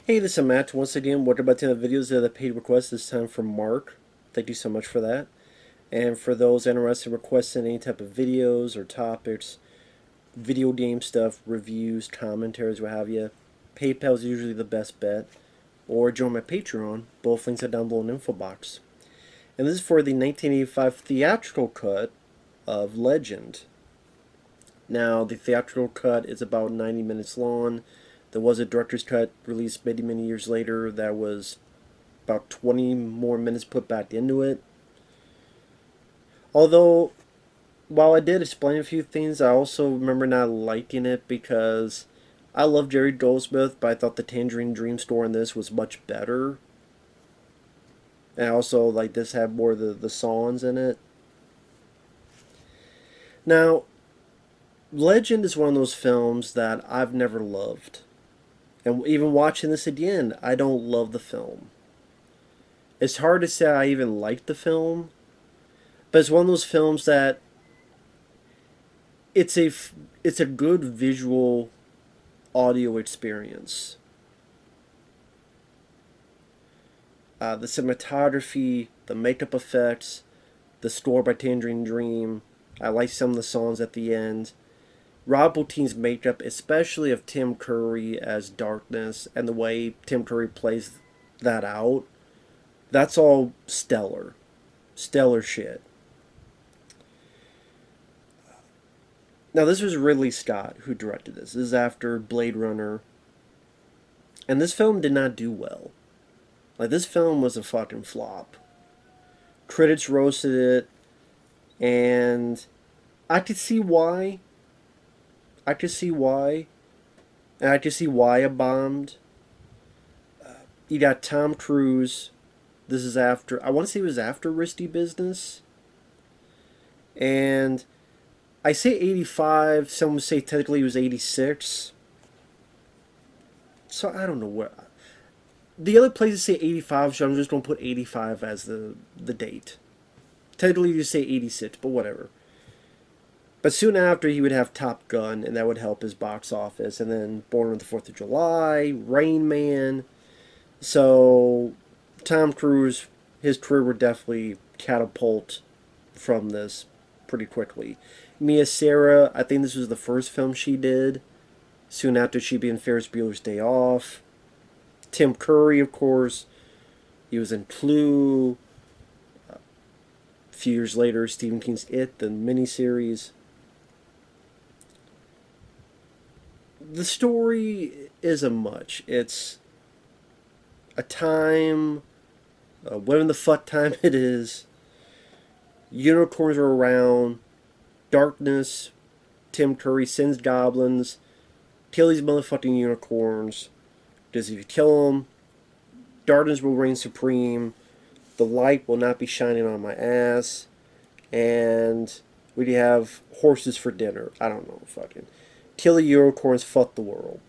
Hey, this is Matt. Once again, what about 10 videos of the paid request this time from Mark. Thank you so much for that. And for those interested in requesting any type of videos or topics, video game stuff, reviews, commentaries, what have you, PayPal is usually the best bet. Or join my Patreon. Both links are down below in the info box. And this is for the 1985 theatrical cut of Legend. Now, the theatrical cut is about 90 minutes long. There was a director's cut released many, many years later that was about 20 more minutes put back into it. Although, while I did explain a few things, I also remember not liking it because I love Jerry Goldsmith, but I thought the Tangerine Dream score in this was much better. And also, like, this had more of the songs in it. Now, Legend is one of those films that I've never loved. And even watching this again, I don't love the film. It's hard to say I even like the film, but it's one of those films that it's a good visual audio experience. The cinematography, the makeup effects, the score by Tangerine Dream. I like some of the songs at the end. Rob Bottin's makeup, especially of Tim Curry as Darkness, and the way Tim Curry plays that out, that's all stellar. Stellar shit. Now, this was Ridley Scott who directed this. This is after Blade Runner. And this film did not do well. Like, this film was a fucking flop. Critics roasted it, and I could see why. I could see why. And I could see why it bombed. You got Tom Cruise. This is after, I want to say it was after Risky Business. And I say 85, some would say technically it was 86. So I don't know where. The other places say 85, so I'm just going to put 85 as the date. Technically you say 86, but whatever. But soon after, he would have Top Gun, and that would help his box office. And then Born on the 4th of July, Rain Man. So, Tom Cruise, his career would definitely catapult from this pretty quickly. Sara, I think this was the first film she did. Soon after, she'd be in Ferris Bueller's Day Off. Tim Curry, of course. He was in Clue. A few years later, Stephen King's It, the miniseries. The story isn't much. It's a time, when the fuck time it is. Unicorns are around. Darkness. Tim Curry sends goblins. Kill these motherfucking unicorns. Because if you kill them, darkness will reign supreme. The light will not be shining on my ass. And we have horses for dinner. I don't know, fucking. Kill the unicorns, fuck the world.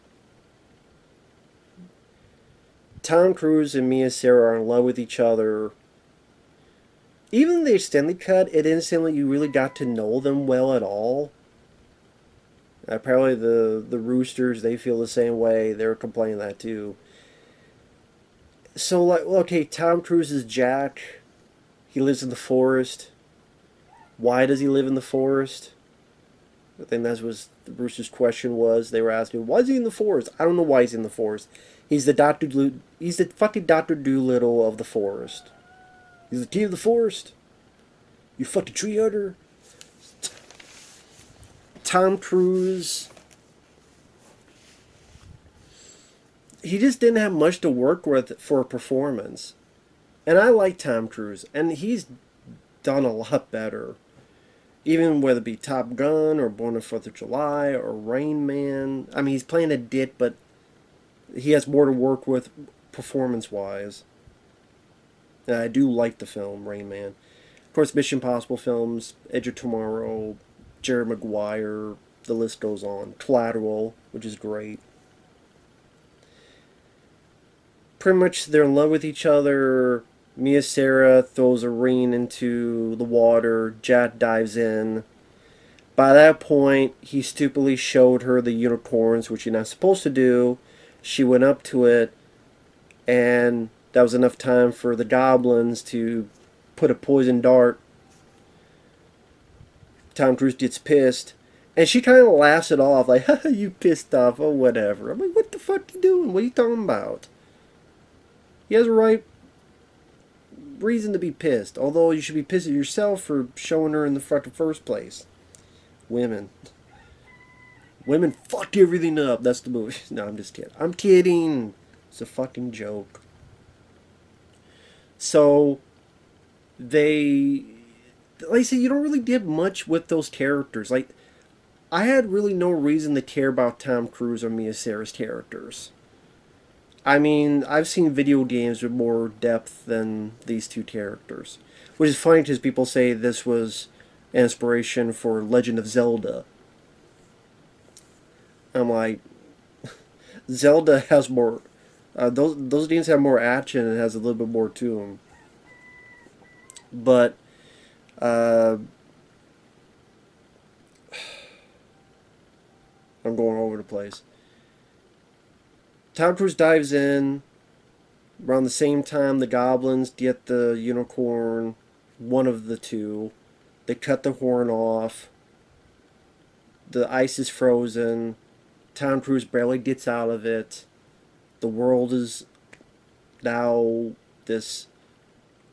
Tom Cruise and Sara are in love with each other. Even in the extended cut, it didn't seem like you really got to know them well at all. Apparently the Roosters, they feel the same way. They're complaining that too. So, like, okay, Tom Cruise is Jack. He lives in the forest. Why does he live in the forest? I think that was the Brewster's question was. They were asking, why is he in the forest? I don't know why he's in the forest. He's the fucking Dr. Doolittle of the forest. He's the king of the forest. You fucking tree hugger. Tom Cruise. He just didn't have much to work with for a performance. And I like Tom Cruise. And he's done a lot better. Even whether it be Top Gun or Born on the 4th of July or Rain Man. I mean, he's playing a dit, but he has more to work with performance-wise. And I do like the film, Rain Man. Of course, Mission Impossible films, Edge of Tomorrow, Jerry Maguire, the list goes on. Collateral, which is great. Pretty much they're in love with each other. Sara throws a ring into the water. Jack dives in. By that point, he stupidly showed her the unicorns, which you're not supposed to do. She went up to it, and that was enough time for the goblins to put a poison dart. Tom Cruise gets pissed, and she kind of laughs it off, like, haha, you pissed off, or whatever. I'm like, what the fuck you doing? What are you talking about? He has a right reason to be pissed, although you should be pissed at yourself for showing her in the fucking first place. Women. Women fuck everything up. That's the movie. No, I'm just kidding. I'm kidding. It's a fucking joke. So, they... Like I said, you don't really get much with those characters. Like, I had really no reason to care about Tom Cruise or Mia Sara's characters. I mean, I've seen video games with more depth than these two characters. Which is funny because people say this was an inspiration for Legend of Zelda. I'm like, Zelda has more. Those games have more action and has a little bit more to them. But I'm going over the place. Tom Cruise dives in around the same time the goblins get the unicorn, one of the two. They cut the horn off. The ice is frozen. Tom Cruise barely gets out of it. The world is now this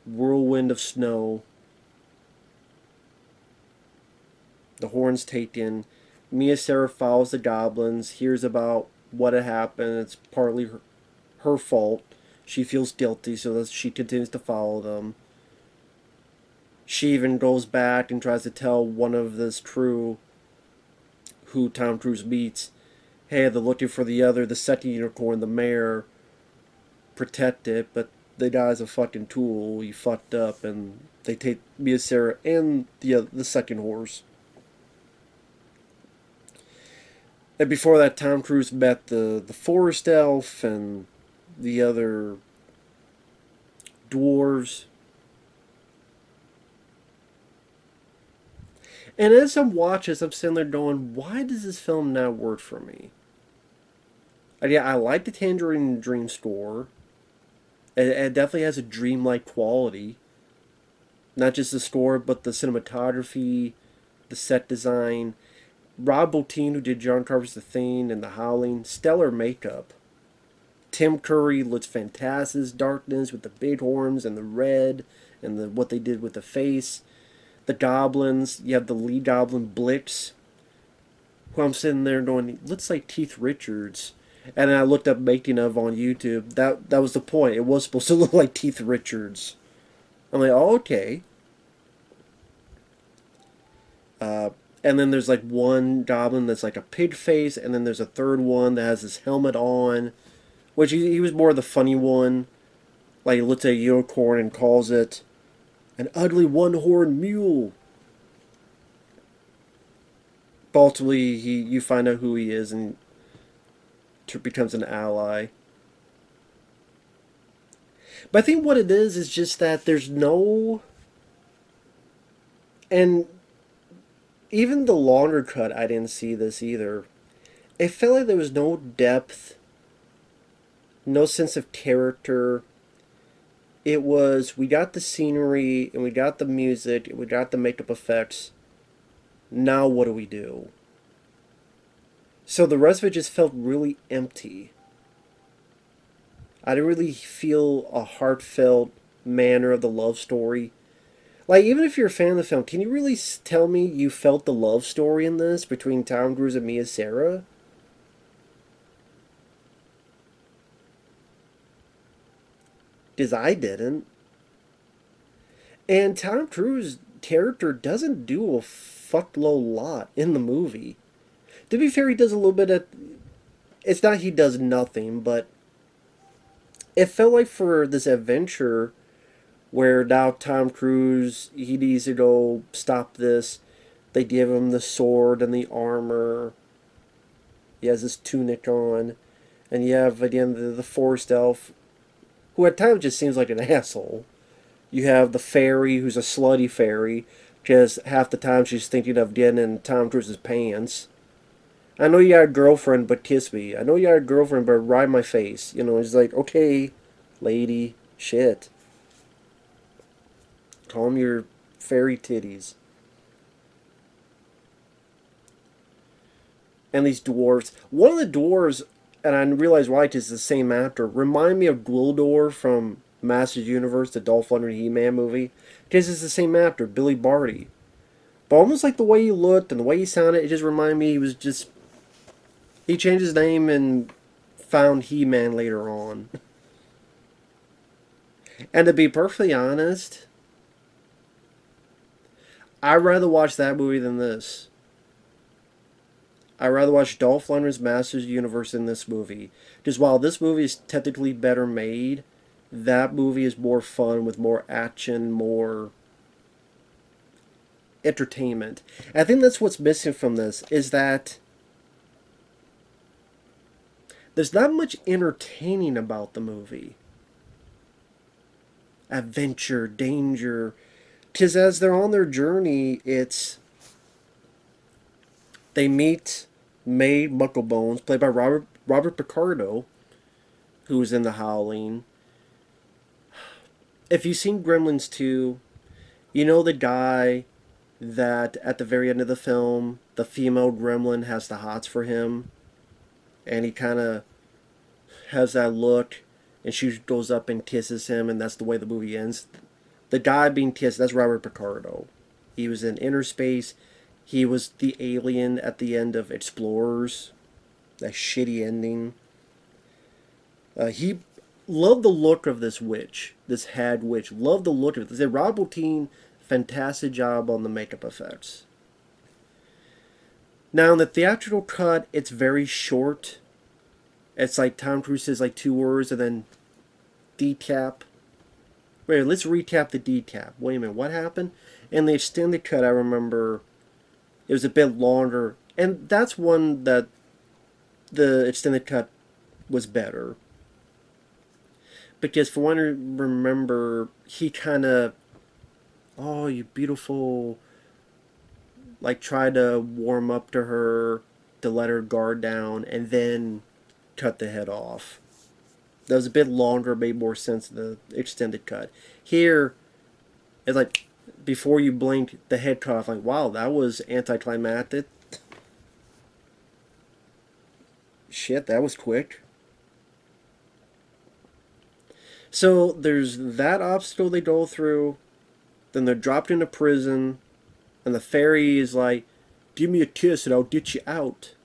whirlwind of snow. The horn's taken. Mia Sara follows the goblins, hears about what had happened. It's partly her fault. She feels guilty, so that she continues to follow them. She even goes back and tries to tell one of this crew who Tom Cruise meets, hey, they're looking for the second unicorn, the mayor. Protect it, but the guy's a fucking tool. He fucked up, and they take Mia Sara and the second horse. And before that, Tom Cruise met the forest elf and the other dwarves. And as I'm watching, I'm sitting there going, why does this film not work for me? Yeah, I like the Tangerine Dream score. It definitely has a dreamlike quality. Not just the score, but the cinematography, the set design. Rob Bottin, who did John Carpenter's The Thing and The Howling, stellar makeup. Tim Curry looks fantastic. Darkness with the big horns and the red and what they did with the face. The goblins, you have the lead goblin Blix, who I'm sitting there going, looks like Keith Richards. And then I looked up making of on YouTube. That was the point. It was supposed to look like Keith Richards. I'm like, oh, okay. And then there's like one goblin that's like a pig face, and then there's a third one that has his helmet on, which he was more the funny one. Like, he looks at a unicorn and calls it an ugly one-horned mule. But ultimately, you find out who he is and becomes an ally. But I think what it is just that there's no... And even the longer cut, I didn't see this either. It felt like there was no depth, no sense of character. It was, we got the scenery, and we got the music, and we got the makeup effects. Now what do we do? So the rest of it just felt really empty. I didn't really feel a heartfelt manner of the love story. Like, even if you're a fan of the film, can you really tell me you felt the love story in this between Tom Cruise and Mia Sara? Because I didn't. And Tom Cruise's character doesn't do a fuckload lot in the movie. To be fair, he does a little bit of... It's not he does nothing, but it felt like for this adventure where now Tom Cruise, he needs to go stop this. They give him the sword and the armor. He has his tunic on. And you have, again, the forest elf, who at times just seems like an asshole. You have the fairy, who's a slutty fairy, because half the time she's thinking of getting in Tom Cruise's pants. I know you got a girlfriend, but kiss me. I know you got a girlfriend, but ride my face. You know, it's like, okay, lady, shit. Call them your fairy titties. And these dwarves. One of the dwarves, and I realize why it's the same actor, remind me of Gwildor from Masters Universe, the Dolph Lundgren He-Man movie. Because it's the same actor, Billy Barty. But almost like the way he looked and the way he sounded, it just reminded me he was just... He changed his name and found He-Man later on. And to be perfectly honest, I'd rather watch that movie than this. I'd rather watch Dolph Lundgren's Masters Universe than this movie. Just while this movie is technically better made, that movie is more fun with more action, more entertainment. And I think that's what's missing from this, is that there's not much entertaining about the movie. Adventure, danger. Because as they're on their journey, they meet May Mucklebones, played by Robert Picardo, who was in The Howling. If you've seen Gremlins 2, you know the guy that at the very end of the film, the female gremlin has the hots for him, and he kind of has that look, and she goes up and kisses him, and that's the way the movie ends. The guy being kissed, that's Robert Picardo. He was in Inner Space. He was the alien at the end of Explorers. That shitty ending. He loved the look of this witch. This hag witch. Loved the look of it. They said Rob Bottin, fantastic job on the makeup effects. Now in the theatrical cut, it's very short. It's like Tom Cruise says like 2 words and then decap. Wait, let's recap the decap. Wait a minute, what happened? In the extended cut, I remember it was a bit longer. And that's one that the extended cut was better. Because for one, I remember he kind of, oh, you beautiful, like tried to warm up to her to let her guard down and then cut the head off. That was a bit longer, made more sense in the extended cut. Here, it's like, before you blink, the head cut off. Like, wow, that was anticlimactic. Shit, that was quick. So, there's that obstacle they go through. Then they're dropped into prison. And the fairy is like, give me a kiss and I'll get you out.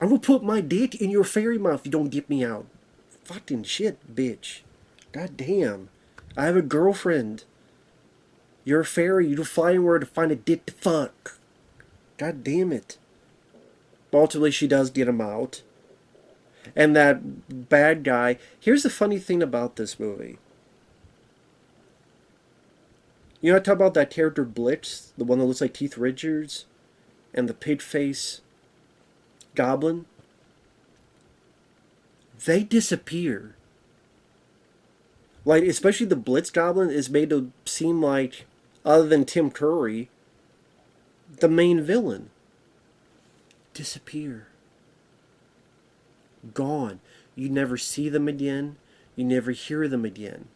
I'm gonna put my dick in your fairy mouth if you don't get me out. Fucking shit, bitch. God damn. I have a girlfriend. You're a fairy. You don't fly anywhere to find a dick to fuck. God damn it. But ultimately, she does get him out. And that bad guy... Here's the funny thing about this movie. You know, I talk about that character Blitz, the one that looks like Keith Richards, and the pig face goblin. They disappear. Like, especially the Blitz goblin is made to seem like, other than Tim Curry, the main villain. Disappear. Gone. You never see them again. You never hear them again.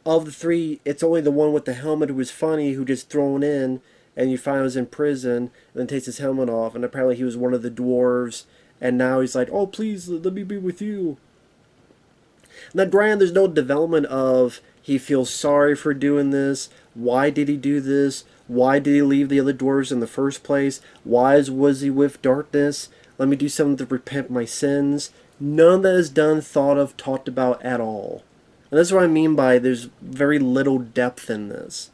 Of the 3, it's only the one with the helmet who was funny, who just thrown in, and you find was in prison, and then takes his helmet off, and apparently he was one of the dwarves, and now he's like, oh, please, let me be with you. Now, granted, there's no development of he feels sorry for doing this. Why did he do this? Why did he leave the other dwarves in the first place? Why was he with darkness? Let me do something to repent my sins. None of that is done, thought of, talked about at all. And that's what I mean by there's very little depth in this.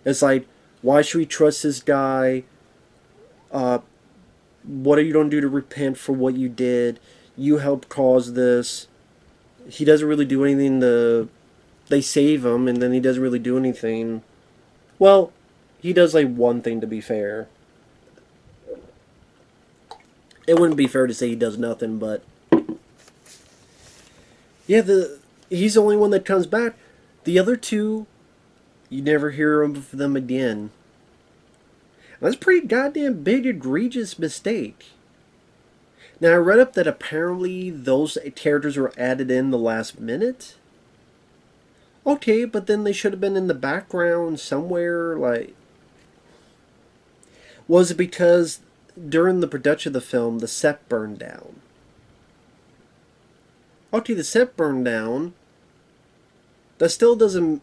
It's like, why should we trust this guy? What are you going to do to repent for what you did? You helped cause this. He doesn't really do anything to... They save him, and then he doesn't really do anything. Well, he does like one thing, to be fair. It wouldn't be fair to say he does nothing, but... Yeah, he's the only one that comes back. The other 2, you never hear of them again. That's a pretty goddamn big, egregious mistake. Now, I read up that apparently those characters were added in the last minute. Okay, but then they should have been in the background somewhere. Like, was it because during the production of the film, the set burned down? Okay, the set burned down. That still doesn't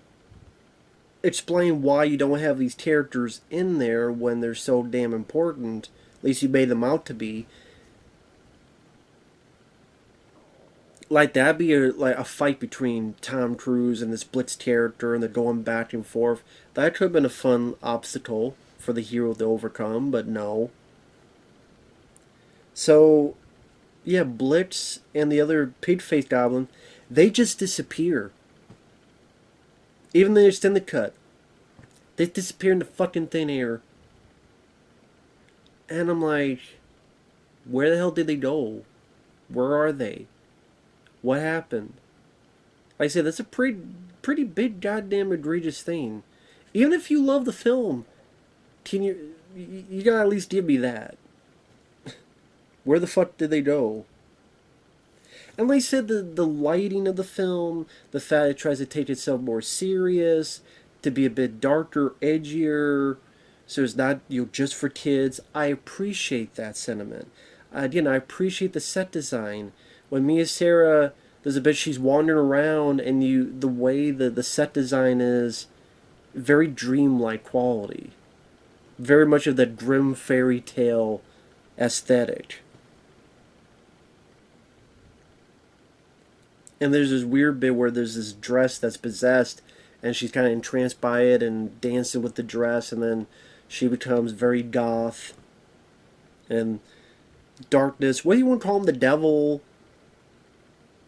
explain why you don't have these characters in there when they're so damn important. At least you made them out to be. Like that'd be like a fight between Tom Cruise and this Blitz character, and they're going back and forth. That could have been a fun obstacle for the hero to overcome, but no. So, yeah, Blitz and the other pig-faced goblin, they just disappear. Even the extended cut, they disappear into fucking thin air. And I'm like, where the hell did they go? Where are they? What happened? Like I said, that's a pretty big goddamn egregious thing. Even if you love the film, can you gotta at least give me that. Where the fuck did they go? And like I said, the lighting of the film, the fact it tries to take itself more serious, to be a bit darker, edgier, so it's not just for kids. I appreciate that sentiment. Again, I appreciate the set design. When Sara, there's a bit she's wandering around, and the way the set design is very dreamlike quality, very much of that grim fairy tale aesthetic. And there's this weird bit where there's this dress that's possessed, and she's kind of entranced by it and dancing with the dress, and then she becomes very goth. And darkness, what do you want to call him, the devil?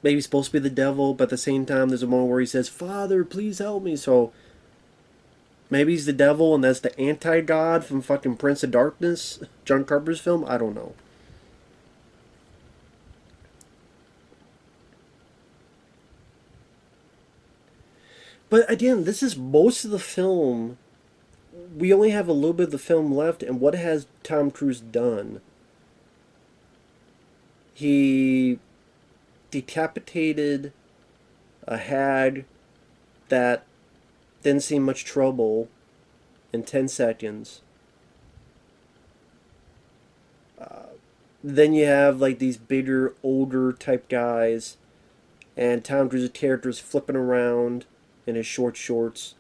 Maybe he's supposed to be the devil, but at the same time there's a moment where he says, "Father, please help me." So maybe he's the devil and that's the anti-god from fucking Prince of Darkness, John Carpenter's film? I don't know. But again, this is most of the film. We only have a little bit of the film left, and what has Tom Cruise done? He decapitated a hag that didn't see much trouble in 10 seconds. Then you have like these bigger, older type guys, and Tom Cruise's character is flipping around in his short shorts.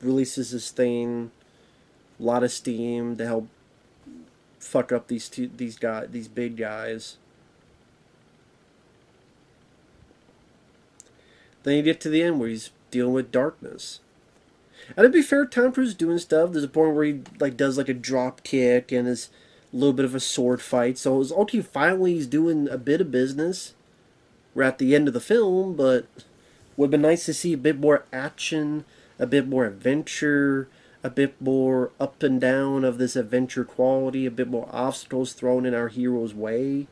Releases his thing, a lot of steam to help fuck up these big guys. Then you get to the end where he's dealing with darkness. And to be fair, Tom Cruise is doing stuff. There's a point where he does a drop kick and is a little bit of a sword fight. So it's okay. Finally, he's doing a bit of business. We're at the end of the film, but would have been nice to see a bit more action, a bit more adventure, a bit more up and down of this adventure quality, a bit more obstacles thrown in our hero's way.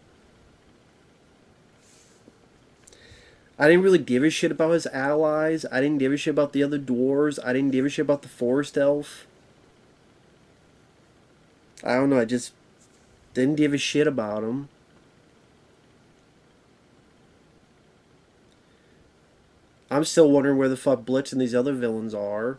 I didn't really give a shit about his allies. I didn't give a shit about the other dwarves. I didn't give a shit about the forest elf. I don't know, I just didn't give a shit about him. I'm still wondering where the fuck Blitz and these other villains are.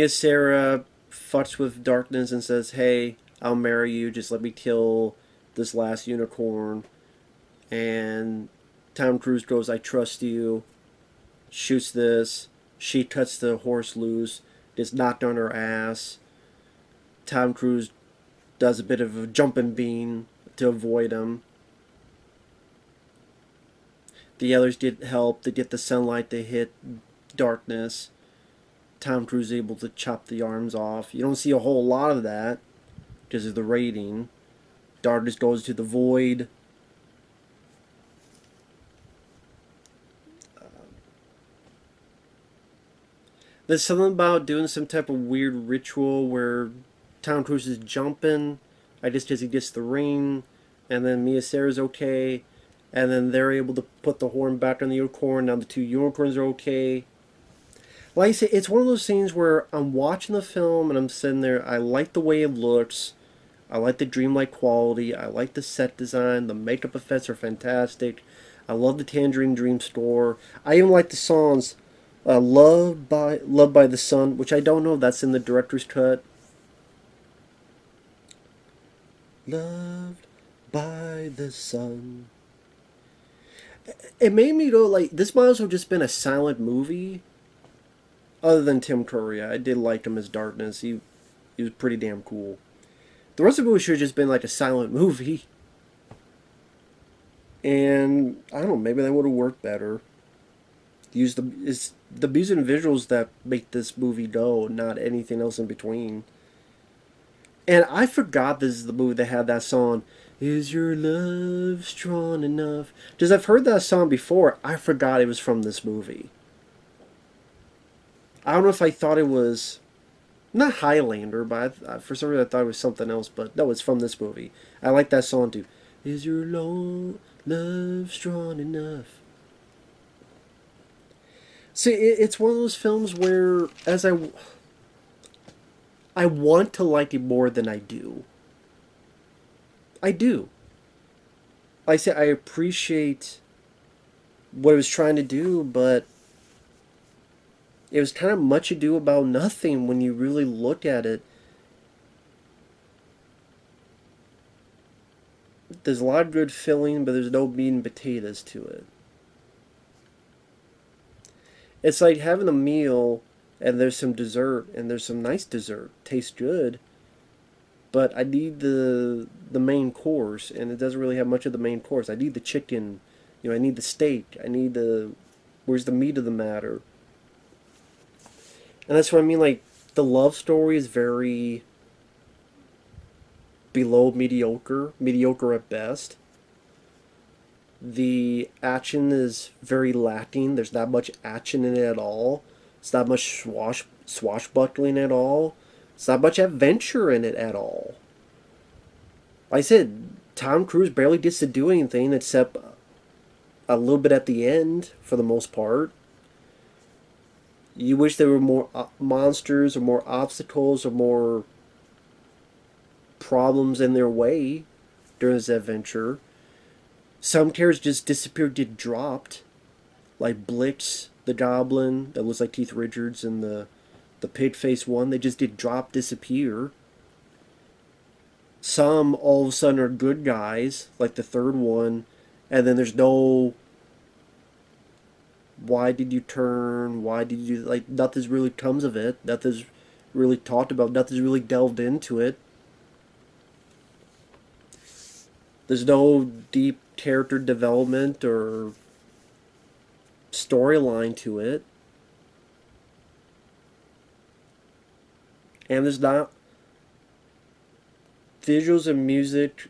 Sara fucks with darkness and says, "Hey, I'll marry you. Just let me kill this last unicorn." And Tom Cruise goes, "I trust you." Shoots this. She cuts the horse loose. Gets knocked on her ass. Tom Cruise does a bit of a jumping bean to avoid him. The others get help to get the sunlight to hit darkness. Tom Cruise is able to chop the arms off. You don't see a whole lot of that because of the rating. Darkness goes to the void. There's something about doing some type of weird ritual where Tom Cruise is jumping, I guess because he gets the ring, and then Sara's okay, and then they're able to put the horn back on the unicorn. Now the two unicorns are okay. Like I say, it's one of those scenes where I'm watching the film and I'm sitting there. I like the way it looks. I like the dreamlike quality. I like the set design. The makeup effects are fantastic. I love the Tangerine Dream score. I even like the songs Loved by the Sun, which I don't know if that's in the director's cut. Loved by the Sun. It made me go like this might as well just been a silent movie. Other than Tim Curry, I did like him as Darkness. He was pretty damn cool. The rest of the movie should have just been like a silent movie. And I don't know, maybe that would have worked better. Use the music and visuals that make this movie go, not anything else in between. And I forgot this is the movie that had that song. Is your love strong enough? Because I've heard that song before. I forgot it was from this movie. I don't know if I thought it was not Highlander, but for some reason I thought it was something else. But no, it's from this movie. I like that song too. Is your love strong enough? See, it's one of those films where I want to like it more than I do. I do. Like I say I appreciate what it was trying to do, but it was kind of much ado about nothing when you really look at it. There's a lot of good filling, but there's no meat and potatoes to it. It's like having a meal and there's some dessert and there's some nice dessert. Tastes good, but I need the main course and it doesn't really have much of the main course. I need the chicken, I need the steak. I need the where's the meat of the matter? And that's what I mean like the love story is very below mediocre, mediocre at best. The action is very lacking. There's not much action in it at all. It's not much swashbuckling at all. It's not much adventure in it at all. Like I said, Tom Cruise barely gets to do anything except a little bit at the end, for the most part. You wish there were more monsters or more obstacles or more problems in their way during this adventure. Some characters just disappeared, get dropped. Like Blix, the Goblin, that looks like Keith Richards, and the pig face one, they just did drop, disappear. Some all of a sudden are good guys, like the third one, and then there's no why did you turn, why did you, like, nothing's really comes of it, nothing's really talked about, nothing's really delved into it. There's no deep character development or storyline to it. And there's not visuals and music,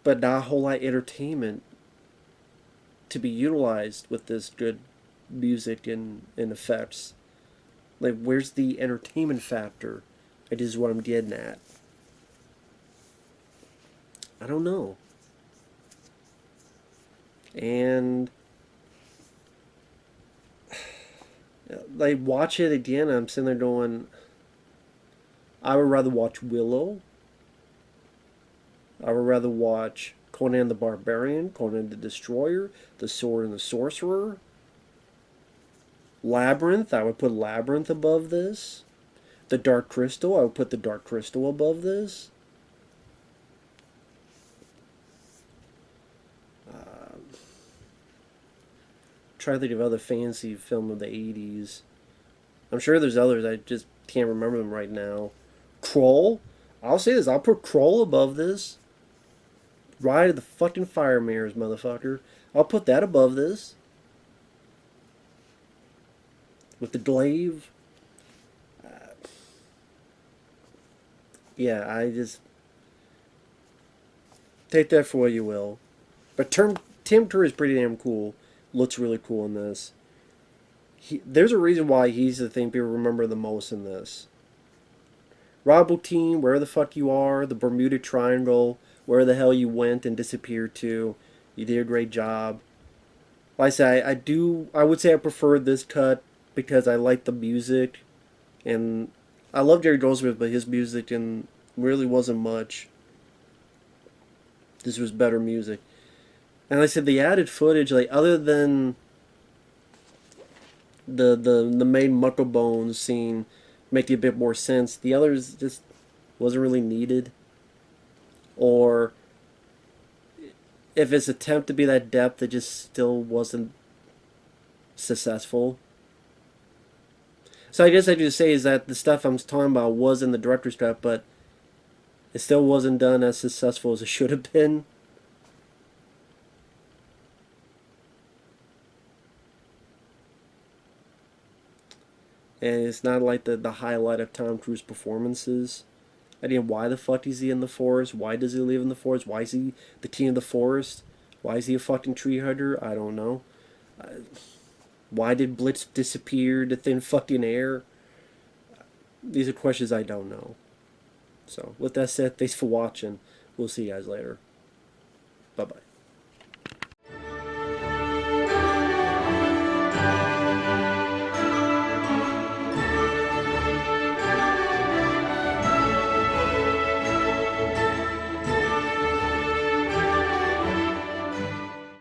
but not a whole lot of entertainment to be utilized with this good music and effects. Like, where's the entertainment factor? It is what I'm getting at. I don't know. And like watch it again, I'm sitting there going, I would rather watch Willow. I would rather watch Conan the Barbarian, Conan the Destroyer, The Sword and the Sorcerer, Labyrinth. I would put Labyrinth above this. The Dark Crystal. I would put the Dark Crystal above this. Try to think of other fantasy film of the 80s. I'm sure there's others. I just can't remember them right now. Kroll. I'll say this. I'll put Kroll above this. Ride of the fucking Fire Mares, motherfucker. I'll put that above this. With the glaive. Yeah, I just... take that for what you will. But Tim Curry is pretty damn cool. Looks really cool in this. There's a reason why he's the thing people remember the most in this. Rob Bottin, Where the Fuck You Are, the Bermuda Triangle, Where the Hell You Went and Disappeared To. You did a great job. Like I say, I would say I prefer this cut because I like the music, and I love Jerry Goldsmith, but his music and really wasn't much. This was better music. And like I said, the added footage, like other than the main Mucklebones scene, make a bit more sense. The others just wasn't really needed, or if its attempt to be that depth, it just still wasn't successful. So I guess I do say is that the stuff I'm talking about was in the director's cut, but it still wasn't done as successful as it should have been. And it's not like the highlight of Tom Cruise's performances. I mean, why the fuck is he in the forest? Why does he live in the forest? Why is he the king of the forest? Why is he a fucking tree hugger? I don't know. Why did Blitz disappear to thin fucking air? These are questions I don't know. So, with that said, thanks for watching. We'll see you guys later. Bye-bye.